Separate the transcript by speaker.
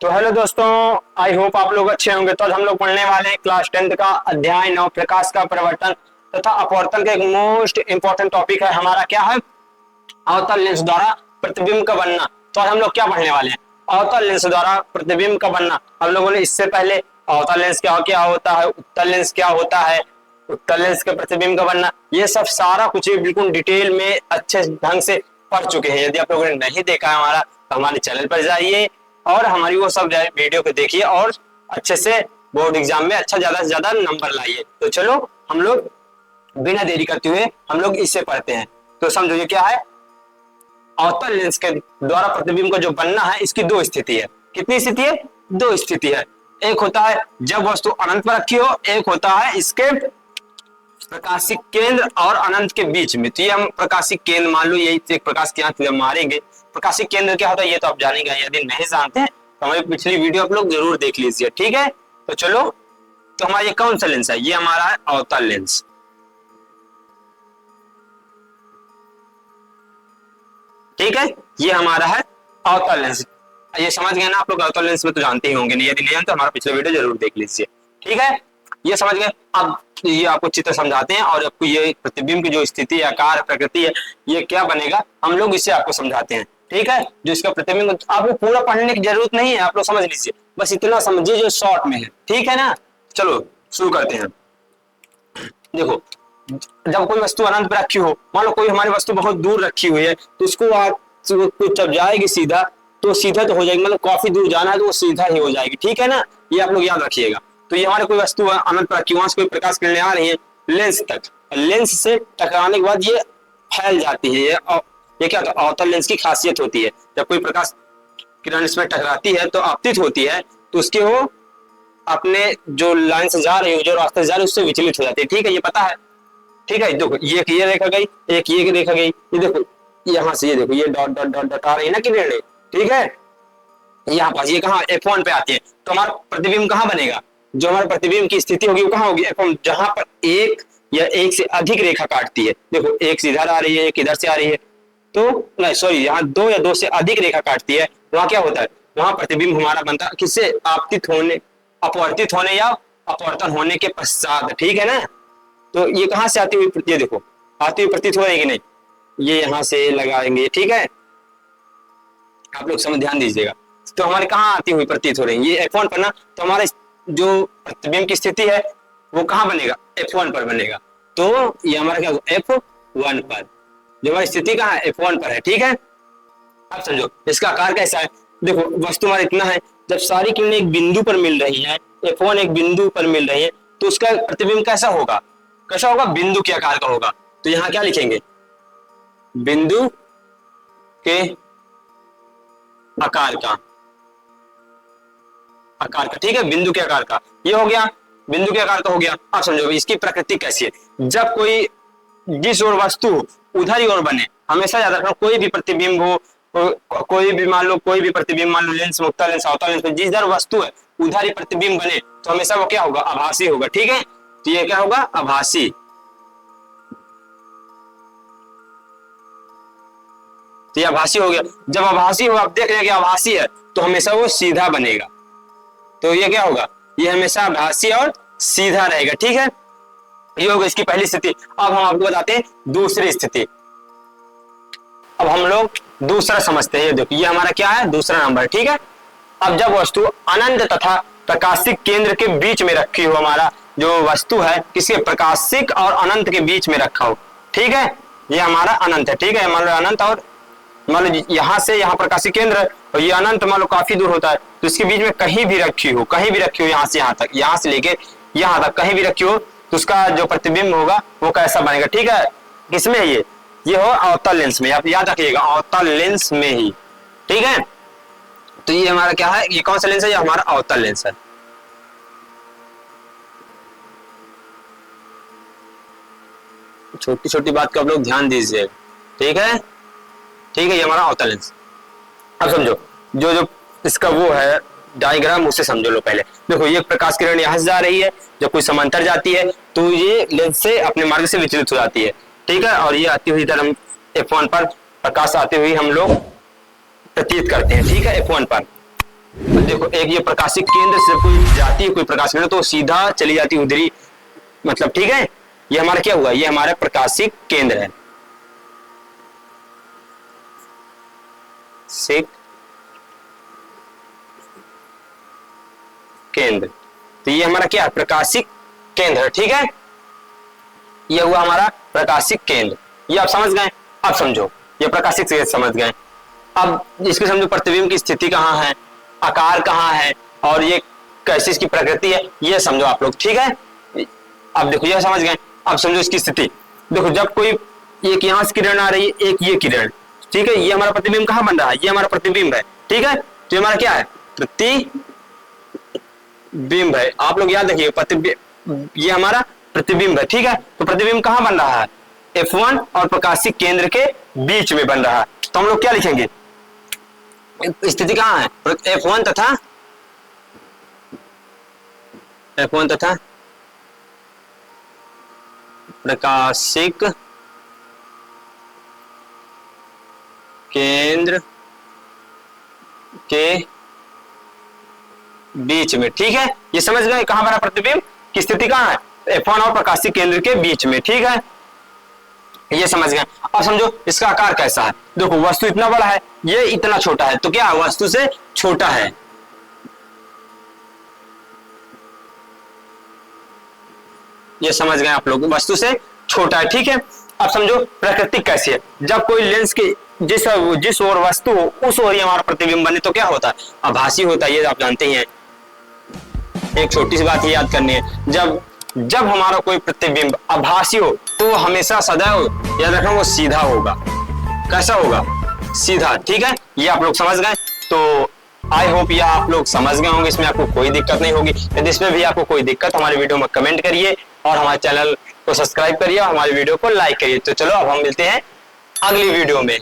Speaker 1: तो हेलो दोस्तों, I hope आप लोग अच्छे होंगे। तो आज हम लोग पढ़ने वाले हैं क्लास 10th का अध्याय 9 प्रकाश का परिवर्तन तथा अपवर्तन का एक मोस्ट इंपॉर्टेंट टॉपिक है हमारा। क्या है? अवतल लेंस द्वारा प्रतिबिंब का बनना। तो आज हम लोग क्या पढ़ने वाले हैं? अवतल लेंस द्वारा प्रतिबिंब का बनना। हम लोगों ने इससे पहले अवतल लेंस क्या क्या होता है, उत्तल लेंस क्या होता है, उत्तल लेंस के प्रतिबिंब का बनना, ये सब सारा कुछ बिल्कुल डिटेल में अच्छे ढंग से पढ़ चुके हैं। यदि आप लोगों ने नहीं देखा है हमारा, तो हमारे चैनल पर जाइए और हमारी वो सब वीडियो को देखिए और अच्छे से बोर्ड एग्जाम में अच्छा ज्यादा से ज्यादा नंबर लाइए। तो चलो हम लोग बिना देरी करते हुए हम लोग इससे पढ़ते हैं। तो समझो ये क्या है? अवतल लेंस के द्वारा प्रतिबिंब का जो बनना है, इसकी दो स्थिति है। कितनी स्थिति है? दो स्थिति है। एक होता है जब वस्तु अनंत पर रखी हो, एक होता है इसके प्रकाशिक केंद्र और अनंत के बीच में। तो ये हम प्रकाशिक केंद्र मान लो, यही एक प्रकाश की आंख मारेंगे। प्रकाशिक केंद्र क्या होता है ये तो आप जानेंगे। यदि नहीं जानते हैं तो हमारी पिछली वीडियो आप लोग जरूर देख लीजिए, ठीक है। तो चलो, तो हमारा ये कौन सा लेंस है? ये हमारा है अवतल लेंस, ठीक है। ये हमारा है अवतल लेंस। ये समझ गए ना आप लोग? अवतल लेंस में तो जानते ही होंगे, नहीं यदि नहीं जानते तो हमारा पिछला वीडियो जरूर देख लीजिए, ठीक है। ये समझ गए। अब ये आपको चित्र समझाते हैं और आपको ये प्रतिबिंब की जो स्थिति, आकार, प्रकृति है, ये क्या बनेगा, हम लोग इसे आपको समझाते हैं, ठीक है। जो इसका प्रतिबिंब, आपको पूरा पढ़ने की जरूरत नहीं है, आप लोग समझ लीजिए, बस इतना समझिए जो शॉर्ट में है, ठीक है ना। चलो शुरू करते हैं। देखो, जब कोई वस्तु अनंत पर रखी हो, मान लो कोई हमारी वस्तु बहुत दूर रखी हुई है, तो उसको आप जब जाएगी सीधा, तो सीधा तो हो जाएगी, मतलब काफी दूर जाना है तो वो सीधा ही हो जाएगी, ठीक है ना। ये आप लोग याद रखिएगा। तो ये हमारे कोई वस्तु अनंत पर रखी, वहां से कोई प्रकाश किरणें आ रही है लेंस तक, लेंस से टकराने के बाद ये फैल जाती है। ये क्या होता है? अवतल लेंस की खासियत होती है। जब कोई प्रकाश किरण इसमें टकराती है तो आपतित होती है, तो उसके वो अपने जो लाइन से जा रही है, जो रास्ते से जा रही है, उससे विचलित हो जाती है, ठीक है। ये पता है, ठीक है। देखो ये रेखा गई, एक ये रेखा गई, ये देखो यहाँ से, ये देखो ये डॉट डॉट डॉट डॉट आ रही है ना किरणें, ठीक है। यहाँ पास ये कहाँ F1 पे आती है, तो हमारा प्रतिबिंब कहाँ बनेगा? जो हमारे प्रतिबिंब की स्थिति होगी वो कहाँ होगी? F1, जहां पर एक या एक से अधिक रेखा काटती है। देखो एक इधर आ रही है, एक इधर से आ रही है, तो नहीं सॉरी, यहाँ दो या दो से अधिक रेखा काटती है, वहां क्या होता है? वहां प्रतिबिंब हमारा बनता है किससे? आपतित होने, अपवर्तित होने या अपवर्तन होने के पश्चात, ठीक है ना। तो ये कहां से आती हुई, ये देखो आती हुई प्रतीत हो रही है कि नहीं, ये यहां से लगाएंगे, ठीक है। आप लोग समझ ध्यान दीजिएगा। तो हमारे कहाँ आती हुई प्रतीत हो रही है? ये F1 पर ना, तो हमारे जो प्रतिबिंब की स्थिति है वो कहाँ बनेगा? F1 पर बनेगा। तो ये हमारा क्या होगा? F1 पर। जो हमारी स्थिति कहाँ है? F1 पर है, ठीक है। अब समझो इसका आकार कैसा है। देखो वस्तु हमारा इतना है, जब सारी किरणें एक बिंदु पर मिल रही है, F1 एक बिंदु पर मिल रही है, तो उसका प्रतिबिंब कैसा होगा? कैसा होगा? बिंदु के आकार का होगा। तो यहाँ क्या लिखेंगे? बिंदु के आकार का, आकार का, ठीक है। बिंदु के आकार का ये हो गया, बिंदु के आकार का हो गया। अब समझो इसकी प्रकृति कैसी है। जब कोई जिस ओर वस्तु उधर ही ओर बने, हमेशा याद रखना, कोई भी प्रतिबिंब हो, कोई भी मान लो, कोई भी प्रतिबिंब मान लो, लेंस, मुक्ता लेंस, अवतल लेंस, जिस इधर वस्तु है उधर ही प्रतिबिंब बने, तो हमेशा वो क्या होगा? आभासी होगा, ठीक है। तो ये क्या होगा? आभासी। तो ये आभासी हो गया। जब आभासी हो, आप देख रहे हैं कि आभासी है, तो हमेशा वो सीधा बनेगा। तो ये क्या होगा? ये हमेशा आभासी और सीधा रहेगा, ठीक है। ये होगा इसकी पहली स्थिति। अब हम आपको बताते हैं दूसरी स्थिति। अब हम लोग दूसरा समझते हैं। ये देखो ये हमारा क्या है? दूसरा नंबर, ठीक है। अब जब वस्तु अनंत तथा प्रकाशिक केंद्र के बीच में रखी हो, हमारा जो वस्तु है किसी प्रकाशिक और अनंत के बीच में रखा हो, ठीक है। ये हमारा अनंत है, ठीक है। मान लो अनंत, और मान लो यहाँ से यहाँ प्रकाशिक केंद्र है और ये अनंत मान लो काफी दूर होता है, तो इसके बीच में कहीं भी रखी हो, कहीं भी रखी हो, यहाँ से यहाँ तक, यहाँ से लेके यहाँ तक कहीं भी रखी हो, तो उसका जो प्रतिबिंब होगा वो कैसा बनेगा, ठीक है। किसमें है ये हो अवतल लेंस में, आप याद रखिएगा, अवतल लेंस में ही, ठीक है। तो ये हमारा क्या है? ये कौन सा लेंस है? ये हमारा अवतल लेंस है। छोटी छोटी बात को आप लोग ध्यान दीजिएगा, ठीक है, ठीक है। ये हमारा अवतल लेंस। अब समझो जो जो इसका वो है डायग्राम, उसे समझो लो पहले। देखो ये प्रकाश किरण यहाँ से जा रही है, जब कोई समांतर जाती है तो ये लेंस से अपने मार्ग से विचलित हो जाती है, ठीक है। और ये आती हुई इधर हम F1 पर प्रकाश आते हुए हम लोग प्रतीत करते हैं, ठीक है, F1 पर। देखो एक ये प्रकाशिक केंद्र से कोई जाती है कोई प्रकाश किरण तो सीधा चली जाती है उधरी, मतलब ठीक है। ये हमारा क्या हुआ, ये हमारा प्रकाशिक केंद्र है, सिक केंद्र। तो ये हमारा क्या है, प्रकाशिक केंद्र, ठीक है। ये हुआ हमारा प्रकाशिक केंद्र, ये आप समझ गए। अब समझो ये प्रकाशिक केंद्र समझ गए, अब इसके समझो प्रतिबिंब की स्थिति कहाँ है, आकार कहाँ है और ये कैसी इसकी प्रकृति है, ये समझो आप लोग, ठीक है। अब देखो ये समझ गए, अब समझो इसकी स्थिति। देखो जब कोई एक यहां से किरण आ रही है, एक ये किरण, ठीक है, ये हमारा प्रतिबिंब कहाँ बन रहा है, ये हमारा प्रतिबिंब है, ठीक है। तो ये हमारा क्या है, प्रतिबिंब है। आप लोग याद रखिए प्रतिबिंब, ये हमारा प्रतिबिंब है, ठीक है। तो प्रतिबिंब कहाँ बन रहा है, F1 और प्रकाशिक केंद्र के बीच में बन रहा है। तो हम लोग क्या लिखेंगे, स्थिति कहाँ है, F1 तथा प्रकाशिक केंद्र के बीच में, ठीक है। ये समझ गए कहां बना प्रतिबिंब की स्थिति कहां है, F1 और प्रकाशिक केंद्र के बीच में, ठीक है। ये समझ गए। अब समझो इसका आकार कैसा है, देखो वस्तु इतना बड़ा है, ये इतना छोटा है, तो क्या वस्तु से छोटा है। ये समझ गए आप लोग, वस्तु से छोटा है, ठीक है। अब समझो प्रकृति कैसी है, जब कोई लेंस के जिस ओर वस्तु हो उस ओर ही हमारा प्रतिबिंब बने तो क्या होता है, आभासी होता है, ये आप जानते ही हैं। एक छोटी सी बात ही याद करनी है, जब हमारा कोई प्रतिबिंब आभासी हो तो हमेशा सदैव याद रखना वो सीधा होगा। कैसा होगा, सीधा, ठीक है। ये आप लोग समझ गए। तो आई होप ये आप लोग समझ गए होंगे, इसमें आपको कोई दिक्कत नहीं होगी। यदि इसमें भी आपको कोई दिक्कत हमारे वीडियो में कमेंट करिए और हमारे चैनल को सब्सक्राइब करिए और हमारे वीडियो को लाइक करिए। तो चलो अब हम मिलते हैं अगली वीडियो में।